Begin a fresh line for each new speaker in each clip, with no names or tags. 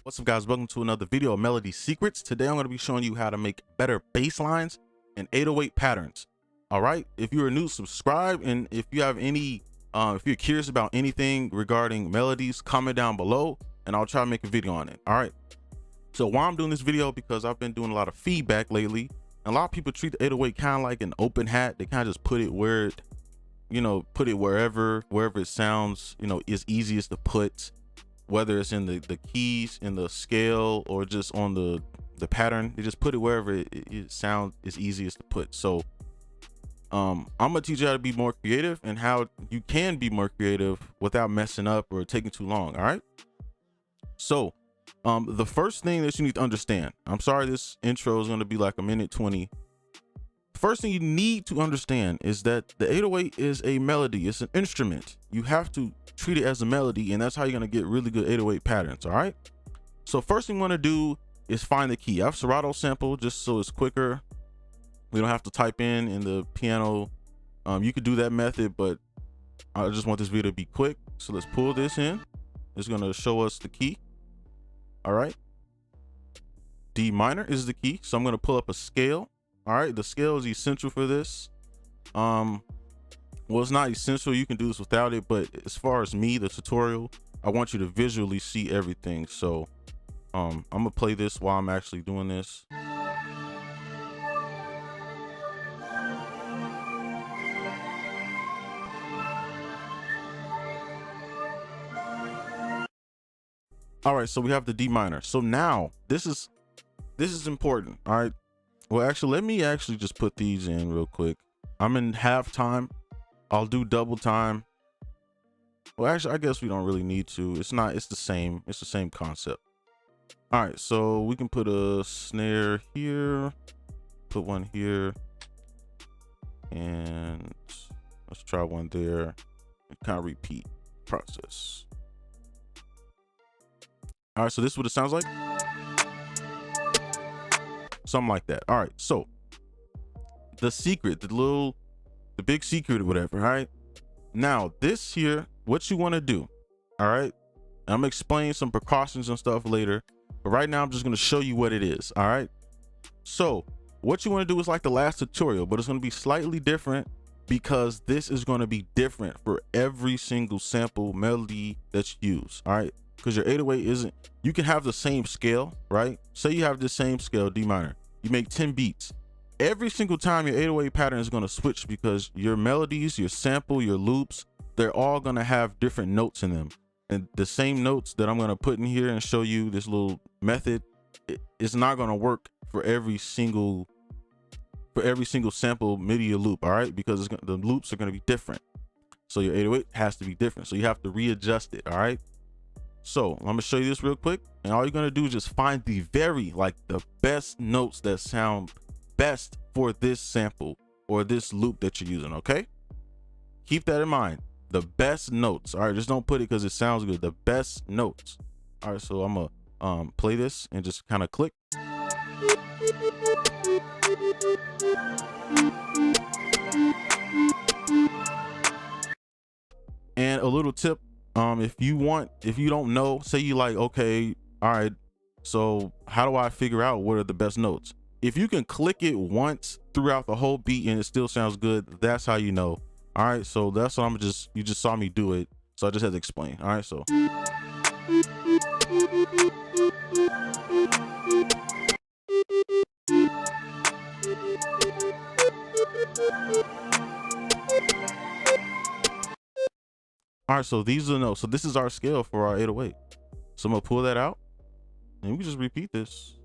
What's up, guys? Welcome to another video of Melody Secrets. Today I'm going to be showing you how to make better bass lines and 808 patterns. All right, if you're new, subscribe, and if you have any if you're curious about anything regarding melodies, comment down below and I'll try to make a video on it. All right, so why I'm doing this video, because I've been doing a lot of feedback lately, and a lot of people treat the 808 kind of like an open hat. They kind of just put it where it, put it wherever it sounds, is easiest to put, whether it's in the keys, in the scale, or just on the pattern. They just put it wherever it sounds is easiest to put. So I'm gonna teach you how to be more creative and how you can be more creative without messing up or taking too long. All right, so the first thing that you need to understand, I'm sorry this intro is going to be like 1:20. First thing you need to understand is that the 808 is a melody. It's an instrument. You have to treat it as a melody, and that's how you're going to get really good 808 patterns. All right, so first thing you want to do is find the key. I have Serato sample just so it's quicker. We don't have to type in the piano. You could do that method, but I just want this video to be quick. So let's pull this in. It's going to show us the key. All right, D minor is the key. So I'm going to pull up a scale. All right, the scale is essential for this. Well, it's not essential, you can do this without it, but as far as me, the tutorial, I want you to visually see everything. So I'm gonna play this while I'm actually doing this. All right, so we have the D minor. So now this is important. All right, well, actually, let me actually just put these in real quick. I'm in half time. I'll do double time. Well, actually, I guess we don't really need to. It's the same concept. All right, so we can put a snare here, put one here, and let's try one there, and kind of repeat process. All right, so this is what it sounds like. Something like that. All right, so the secret, the big secret or whatever. All right, now this here, what you want to do, all right, I'm gonna explain some precautions and stuff later, but right now I'm just going to show you what it is. All right, so what you want to do is like the last tutorial, but it's going to be slightly different, because this is going to be different for every single sample melody that you use. All right, because your 808 isn't, you can have the same scale, right? Say you have the same scale, D minor, you make 10 beats. Every single time your 808 pattern is going to switch, because your melodies, your sample, your loops, they're all going to have different notes in them. And the same notes that I'm going to put in here and show you this little method, it's not going to work for every single sample MIDI loop. All right, because the loops are going to be different. So your 808 has to be different. So you have to readjust it. All right, so I'm going to show you this real quick, and all you're going to do is just find the the best notes that sound best for this sample or this loop that you're using. Okay, keep that in mind. The best notes. All right, just don't put it because it sounds good. The best notes. All right, so I'm gonna play this and just kind of click. And a little tip, if you don't know, say you like, okay, all right, so how do I figure out what are the best notes? If you can click it once throughout the whole beat and it still sounds good, that's how you know. All right, so that's what you just saw me do it, so I just had to explain. All right, so all right, so these are the notes. So this is our scale for our 808. So I'm gonna pull that out and we just repeat this.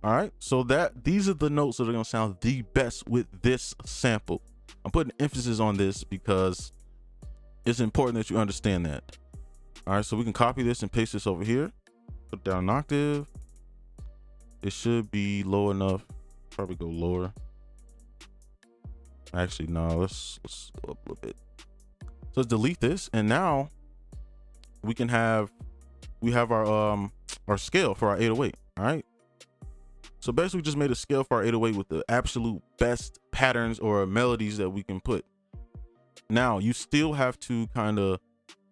All right, so these are the notes that are gonna sound the best with this sample. I'm putting emphasis on this because it's important that you understand that. All right, so we can copy this and paste this over here, put down an octave. It should be low enough. Probably go lower. Actually, no, let's go up a little bit. So let's delete this, and now we have our scale for our 808. All right, so basically we just made a scale for our 808 with the absolute best patterns or melodies that we can put. Now you still have to kind of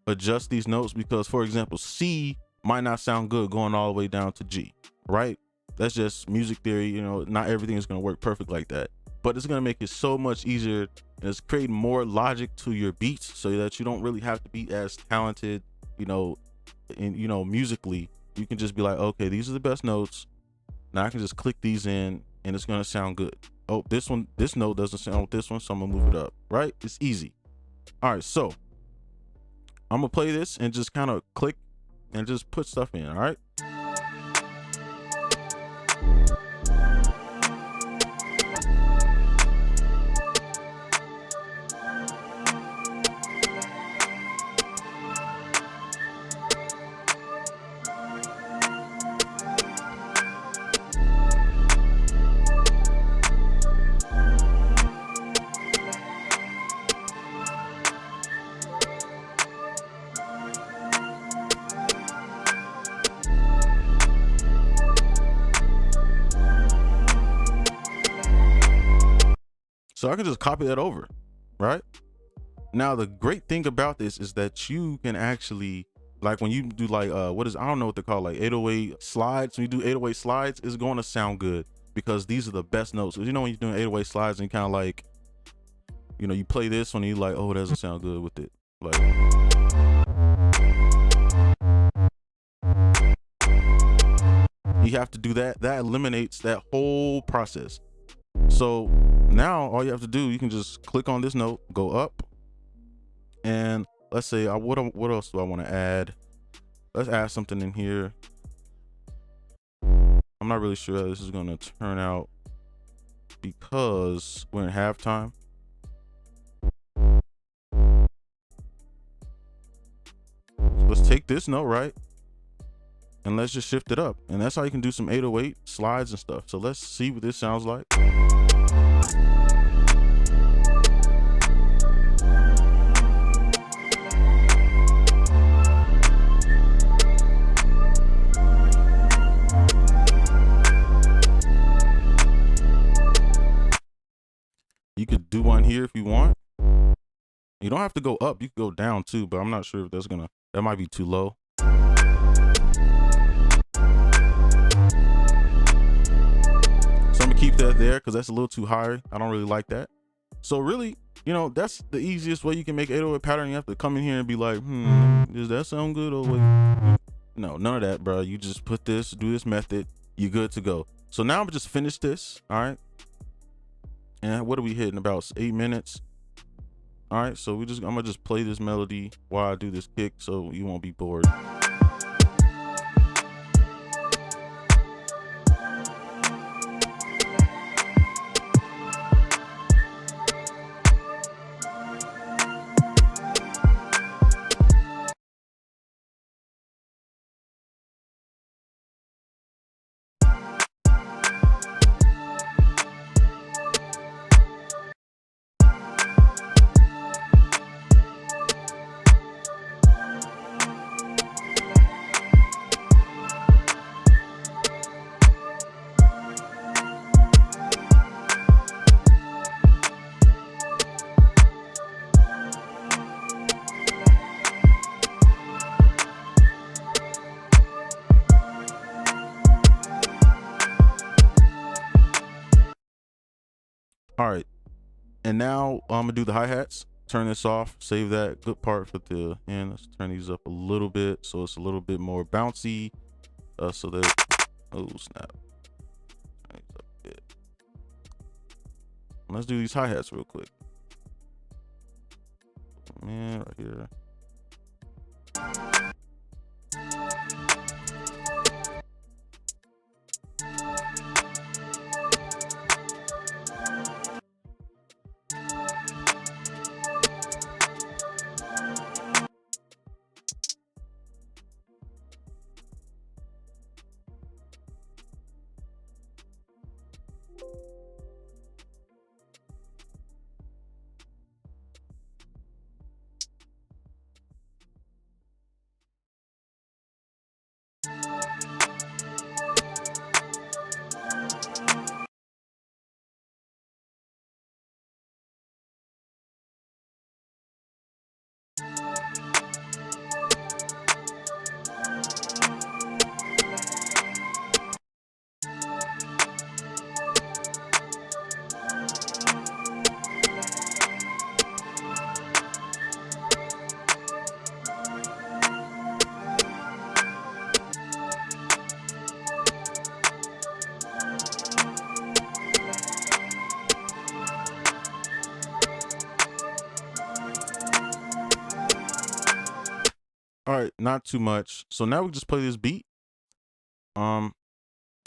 adjust these notes, because for example, C might not sound good going all the way down to G, right? That's just music theory. You know, not everything is going to work perfect like that, but it's going to make it so much easier, and it's creating more logic to your beats so that you don't really have to be as talented, you know, musically. You can just be like, okay, these are the best notes. Now I can just click these in and it's going to sound good. Oh, this note doesn't sound with this one, so I'm gonna move it up, right? It's easy. All right, so I'm gonna play this and just kind of click and just put stuff in. All right. So I can just copy that over, right? Now the great thing about this is that you can actually, like when you do like I don't know what they're called, like 808 slides. When you do 808 slides, it's going to sound good because these are the best notes. So, you know, when you're doing 808 slides and you kind of like, you know, you play this one and you like, oh, it doesn't sound good with it. Like, you have to do that. That eliminates that whole process. So now all you have to do, you can just click on this note, go up, and let's say what else do I want to add? Let's add something in here. I'm not really sure how this is going to turn out because we're in halftime. So let's take this note, right? And let's just shift it up. And that's how you can do some 808 slides and stuff. So let's see what this sounds like. You could do one here if you want. You don't have to go up, you could go down too, but I'm not sure if that might be too low. So I'm gonna keep that there because that's a little too high. I don't really like that. So really, you know, that's the easiest way you can make 808 pattern. You have to come in here and be like, does that sound good? Or wait, no, none of that, bro. You just do this method, you're good to go. So now I'm gonna just finish this. All right. And what are we hitting? About 8 minutes. All right, so I'm gonna just play this melody while I do this kick so you won't be bored. All right, and now I'm gonna do the hi-hats. Turn this off, save that good part for the end. Let's turn these up a little bit so it's a little bit more bouncy. So that, oh snap. Turn these up a bit. Let's do these hi-hats real quick. Man, right here. not too much. So now we just play this beat.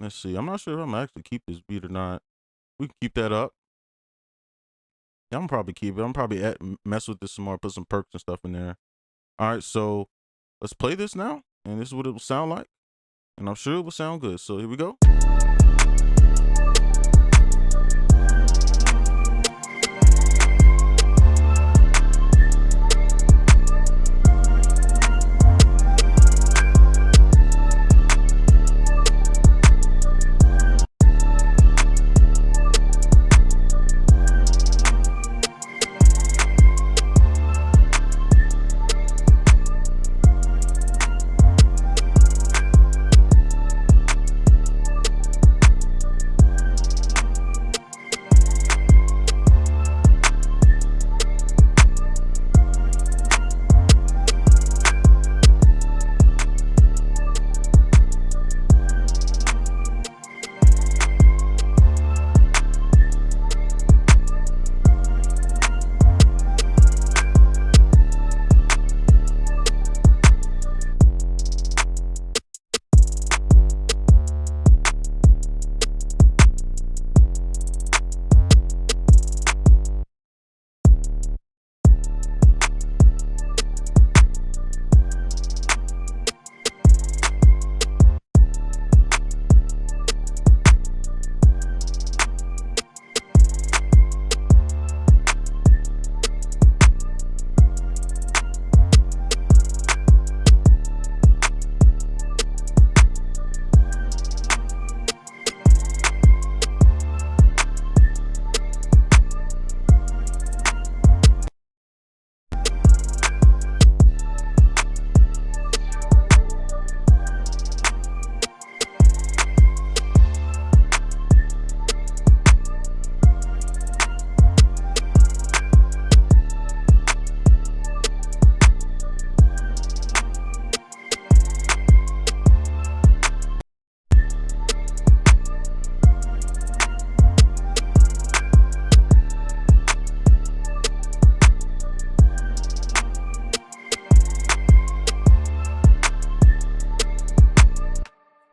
Let's see. I'm not sure if I'm gonna actually keep this beat or not. We can keep that up. Yeah, I'm gonna probably keep it. I'm probably mess with this some more, put some perks and stuff in there. All right, so let's play this now, and this is what it will sound like, and I'm sure it will sound good. So here we go.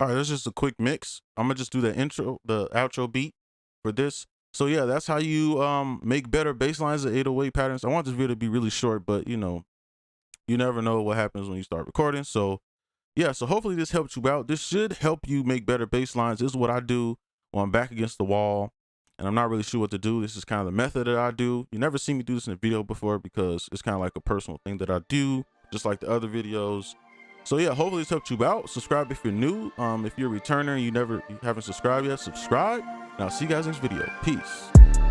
All right, that's just a quick mix. I'm gonna just do the outro beat for this. So yeah, that's how you make better bass lines and 808 patterns. I want this video to be really short, but you know, you never know what happens when you start recording. So yeah, so hopefully this helped you out. This should help you make better bass lines. This is what I do when I'm back against the wall and I'm not really sure what to do. This is kind of the method that I do. You never see me do this in a video before because it's kind of like a personal thing that I do, just like the other videos. So yeah, hopefully this helped you out. Subscribe if you're new. If you're a returner and you haven't subscribed yet, subscribe. And I'll see you guys next video. Peace.